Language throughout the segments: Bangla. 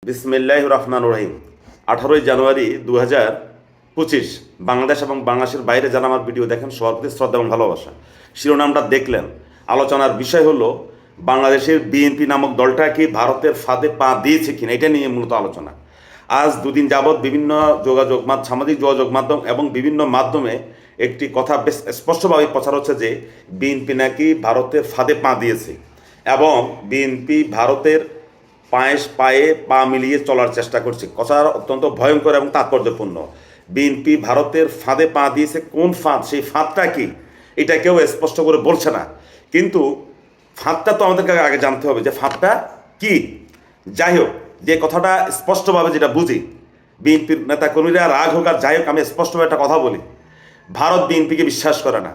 বিসমিল্লাহির রহমানির রহিম। 18 জানুয়ারি 2025 বাংলাদেশ এবং বাংলাদেশের বাইরে যারা আমার ভিডিও দেখেন সবার প্রতি শ্রদ্ধা এবং ভালোবাসা। শিরোনামটা দেখলেন। আলোচনার বিষয় হলো বাংলাদেশের বিএনপি নামক দলটা কি ভারতের ফাঁদে পা দিয়েছে কিনা, এটা নিয়ে মূলত আলোচনা। আজ দুদিন যাবৎ বিভিন্ন সামাজিক যোগাযোগ মাধ্যম এবং বিভিন্ন মাধ্যমে একটি কথা বেশ স্পষ্টভাবে প্রচার হচ্ছে যে বিএনপি নাকি ভারতের ফাঁদে পা দিয়েছে এবং বিএনপি ভারতের পায়ে পা মিলিয়ে চলার চেষ্টা করছে। কথা অত্যন্ত ভয়ঙ্কর এবং তাৎপর্যপূর্ণ। বিএনপি ভারতের ফাঁদে পা দিয়েছে, কোন ফাঁদ, সেই ফাঁদটা কি, এটা কেউ স্পষ্ট করে বলছে না। কিন্তু ফাঁদটা তো আমাদেরকে আগে জানতে হবে যে ফাঁদটা কি। যাই হোক, যে কথাটা স্পষ্টভাবে যেটা বুঝি, বিএনপির নেতাকর্মীরা রাগ হোক আর যাই হোক, আমি স্পষ্টভাবে একটা কথা বলি, ভারত বিএনপিকে বিশ্বাস করে না।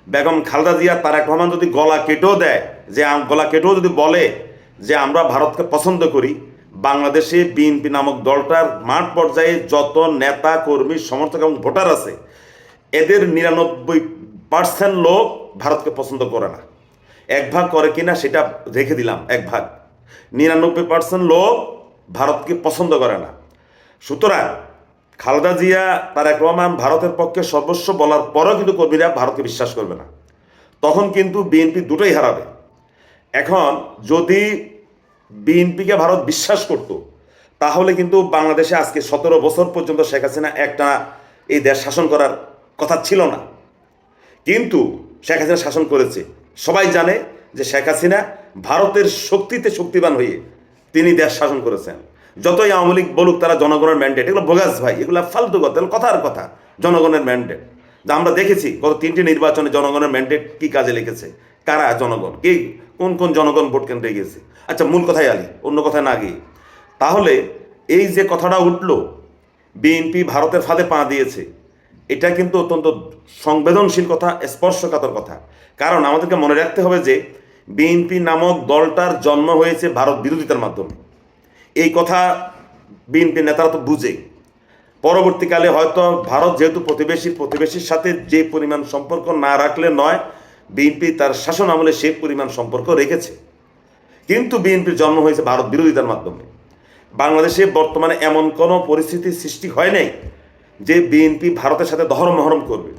বেগম খালেদা জিয়া, তারেক রহমান যদি গলা কেটেও দেয়, যে গলা কেটেও যদি বলে যে আমরা ভারতকে পছন্দ করি, বাংলাদেশে বিএনপি নামক দলটার মাঠ পর্যায়ে যত নেতা কর্মী সমর্থক এবং ভোটার আছে, এদের 99% লোক ভারতকে পছন্দ করে না। এক ভাগ করে কিনা সেটা রেখে দিলাম, এক ভাগ, 99% লোক ভারতকে পছন্দ করে না। সুতরাং খালেদা জিয়া, তারেক রহমান ভারতের পক্ষে সর্বস্ব বলার পরও কিন্তু কর্মীরা ভারতকে বিশ্বাস করবে না। তখন কিন্তু বিএনপি দুটোই হারাবে। এখন যদি বিএনপিকে ভারত বিশ্বাস করত, তাহলে কিন্তু বাংলাদেশে আজকে 17 বছর পর্যন্ত শেখ হাসিনা একটা এই দেশ শাসন করার কথা ছিল না। কিন্তু শেখ হাসিনা শাসন করেছে। সবাই জানে যে শেখ হাসিনা ভারতের শক্তিতে শক্তিবান হয়ে তিনি দেশ শাসন করেছেন। যতই আওয়ামী লীগ বলুক তারা জনগণের ম্যান্ডেট, এগুলো বোগাস ভাই, এগুলো ফালতু কথা, কথার কথা। জনগণের ম্যান্ডেট যা আমরা দেখেছি গত 3টি নির্বাচনে জনগণের ম্যান্ডেট কি কাজে লেগেছে, কারা জনগণ, কে কোন কোন জনগণ ভোট কেন্দ্রে গিয়েছে। আচ্ছা, মূল কথায় আলি, অন্য কথায় না গিয়ে, তাহলে এই যে কথাটা উঠল বিএনপি ভারতের ফাঁদে পা দিয়েছে, এটা কিন্তু অত্যন্ত সংবেদনশীল কথা, স্পর্শকাতর কথা। কারণ আমাদেরকে মনে রাখতে হবে যে বিএনপি নামক দলটার জন্ম হয়েছে ভারত বিরোধিতার মাধ্যমে। এই কথা বিএনপি নেতারা তো বুঝে। পরবর্তীকালে হয়তো ভারত যেহেতু প্রতিবেশীর সাথে যে পরিমাণ সম্পর্ক না রাখলে নয়, বিএনপি তার শাসন আমলে সেই পরিমাণ সম্পর্ক রেখেছে। কিন্তু বিএনপির জন্ম হয়েছে ভারত বিরোধিতার মাধ্যমে। বাংলাদেশে বর্তমানে এমন কোনো পরিস্থিতির সৃষ্টি হয় নাই যে বিএনপি ভারতের সাথে দহরম মহরম করবে।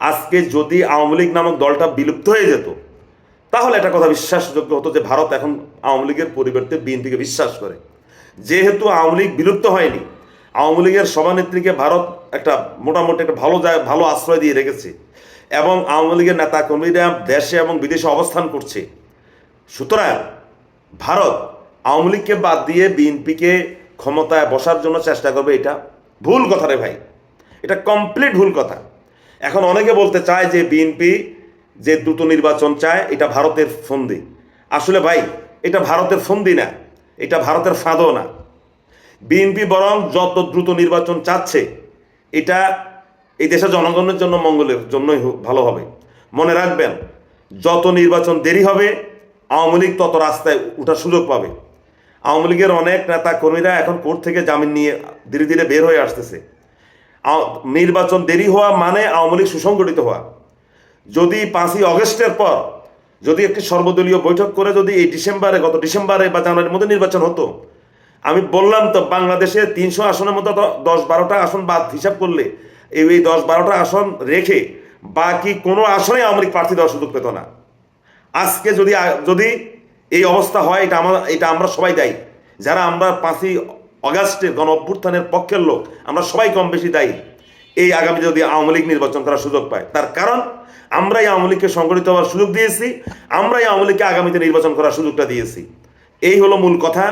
আজকে যদি আওয়ামী লীগ নামক দলটা বিলুপ্ত হয়ে যেত, তাহলে একটা কথা বিশ্বাসযোগ্য হতো যে ভারত এখন আওয়ামী লীগের পরিবর্তে বিএনপিকে বিশ্বাস করে। যেহেতু আওয়ামী লীগ বিলুপ্ত হয়নি, আওয়ামী লীগের সভানেত্রীকে ভারত একটা মোটামুটি একটা ভালো আশ্রয় দিয়ে রেখেছে এবং আওয়ামী লীগের নেতা কর্মীরা দেশে এবং বিদেশে অবস্থান করছে। সুতরাং ভারত আওয়ামী লীগকে বাদ দিয়ে বিএনপিকে ক্ষমতায় বসার জন্য চেষ্টা করবে, এটা ভুল কথা রে ভাই, এটা কমপ্লিট ভুল কথা। এখন অনেকে বলতে চায় যে বিএনপি যে দ্রুত নির্বাচন চায় এটা ভারতের ফন্দি। আসলে ভাই, এটা ভারতের ফন্দি না, এটা ভারতের ফাঁদও না। বিএনপি বরং যত দ্রুত নির্বাচন চাচ্ছে, এটা এই দেশের জনগণের জন্য মঙ্গলের জন্যই ভালো হবে। মনে রাখবেন, যত নির্বাচন দেরি হবে আওয়ামী লীগ তত রাস্তায় ওঠার সুযোগ পাবে। আওয়ামী লীগের অনেক নেতা কর্মীরা এখন কোর্ট থেকে জামিন নিয়ে ধীরে ধীরে বের হয়ে আসতেছে। নির্বাচন দেরি হওয়া মানে আওয়ামী লীগ সুসংগঠিত হওয়া। যদি 5ই অগস্টের পর যদি একটি সর্বদলীয় বৈঠক করে যদি এই গত ডিসেম্বরে বা জানুয়ারির মধ্যে নির্বাচন হতো, আমি বললাম তো বাংলাদেশে 300 আসনের মতো 10-12টা আসন বাদ হিসাব করলে এই 10-12টা আসন রেখে বাকি কোনো আসনে আওয়ামী লীগ প্রার্থী দেওয়ার সুযোগ পেত না। আজকে যদি এই অবস্থা হয়, এটা আমরা সবাই দায়ী। যারা আমরা 5ই অগাস্টের গণ অভ্যুত্থানের পক্ষের লোক, আমরা সবাই কম বেশি দায়ী। এই আগামী যদি আওয়ামী লীগ নির্বাচন করার সুযোগ পায়, তার কারণ আমরাই আওয়ামী লীগকে সংগঠিত হওয়ার সুযোগ দিয়েছি, আমরাই আওয়ামী লীগকে আগামীতে নির্বাচন করার সুযোগটা দিয়েছি। এই হলো মূল কথা।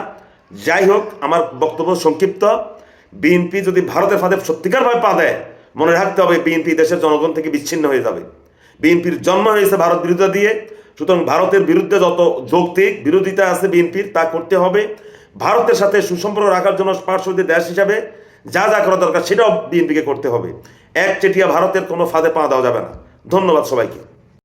যাই হোক, আমার বক্তব্য সংক্ষিপ্ত। বিএনপি যদি ভারতের ফাঁদে সত্যিকারভাবে পা দেয়, মনে রাখতে হবে বিএনপি দেশের জনগণ থেকে বিচ্ছিন্ন হয়ে যাবে। বিএনপির জন্ম হয়েছে ভারত বিরোধিতা দিয়ে। সুতরাং ভারতের বিরুদ্ধে যত যৌক্তিক বিরোধিতা আছে বিএনপির, তা করতে হবে। ভারতের সাথে সুসম্পর্ক রাখার জন্য পার্শ্ববর্তী দেশ হিসাবে যা যা করা দরকার সেটাও বিএনপিকে করতে হবে। একচেটিয়া ভারতের কোনো ফাঁদে পা দেওয়া যাবে না। ধন্যবাদ সবাইকে।